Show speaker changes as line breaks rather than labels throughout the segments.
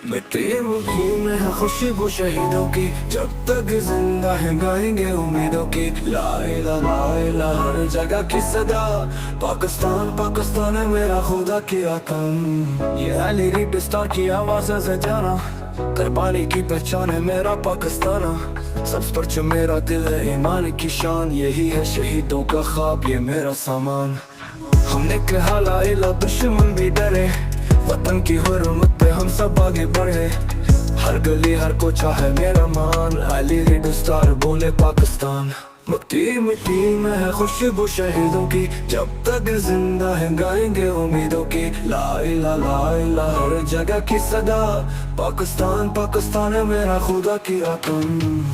मिट्टी मुट्ठी में है खुशबू शहीदों की, जब तक जिंदा है गाएंगे उम्मीदों की। ला इलाहा इल्लल्लाह हर जगह की सदा, पाकिस्तान पाकिस्तान है मेरा खुदा की आतम। ये अली रीड स्टार की आवाज़ से जाना, कुर्बानी की पहचान है मेरा पाकिस्तान। सबसे परचम मेरा दिल है ईमान की शान, यही है शहीदों का ख्वाब ये मेरा सामान। हमने कहा ला इलाहा दुश्मन भी डरे, वतन की हुर्मत पे हम सब आगे बढ़े। हर गली हर कोचा है मेरा मान, अली रीड स्टार बोले पाकिस्तान। मिट्टी मिट्टी में है खुशबू शहीदों की, जब तक जिंदा है गाएंगे उम्मीदों की। ला इलाहा हर जगह की सदा, पाकिस्तान पाकिस्तान है मेरा खुदा की आतम।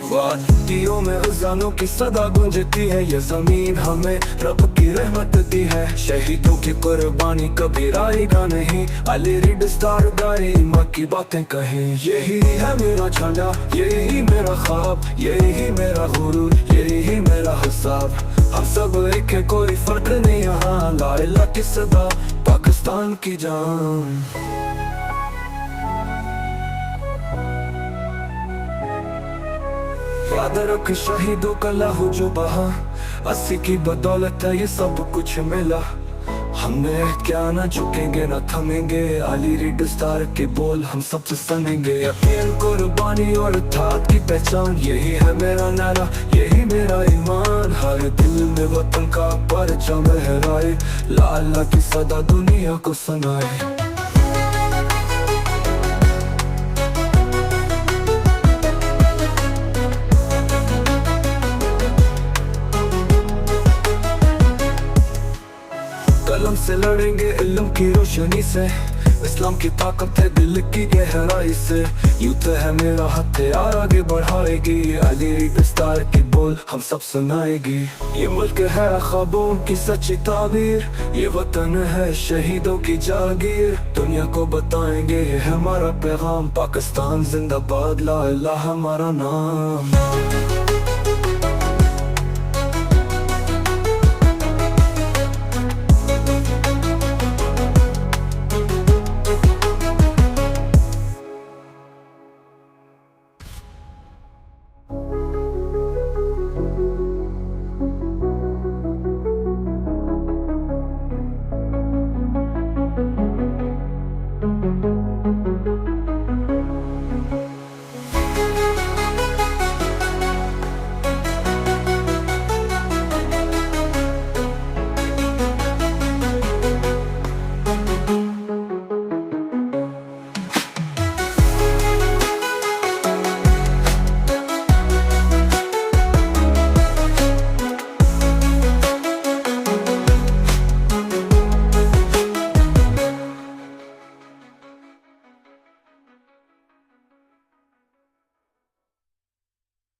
वादियों में अज़ानों की सदा गूंजती है, ये जमीन हमें रब की रहमत दी है। शहीदों की कुर्बानी कभी राएगा नहीं, अली रीड स्टार गाए माँ की बातें कहे। यही है मेरा झंडा, यही मेरा ख्वाब, यही मेरा गुरूर, यही मेरा हिसाब। हम सब एक है, कोई फर्क नहीं यहाँ। ला इलाहा की सदा, पाकिस्तान की जान। याद रख शहीदों का लहू जो बहा, अस्सी की बदौलत है ये सब कुछ मिला। हमने क्या न झुकेंगे न थमेंगे, अली रीड स्टार के बोल हम सबसे सुनेंगे। यकीन कुर्बानी और ठाट की पहचान, यही है मेरा नारा, यही मेरा ईमान। हर दिल में वतन का परचम लहराए, ला इलाहा की सदा दुनिया को सुनाए। कलम से लड़ेंगे इल्म की रोशनी से, इस्लाम की ताकत है दिल की गहराई से। यूथ है मेरा हथियार आगे बढ़ाएगी, अली रीड स्टार की बोल हम सब सुनाएगी। ये मुल्क है ख्वाबों की सच्ची ताबीर, ये वतन है शहीदों की जागीर। दुनिया को बताएंगे ये हमारा पैगाम, पाकिस्तान जिंदाबाद ला इलाहा हमारा नाम।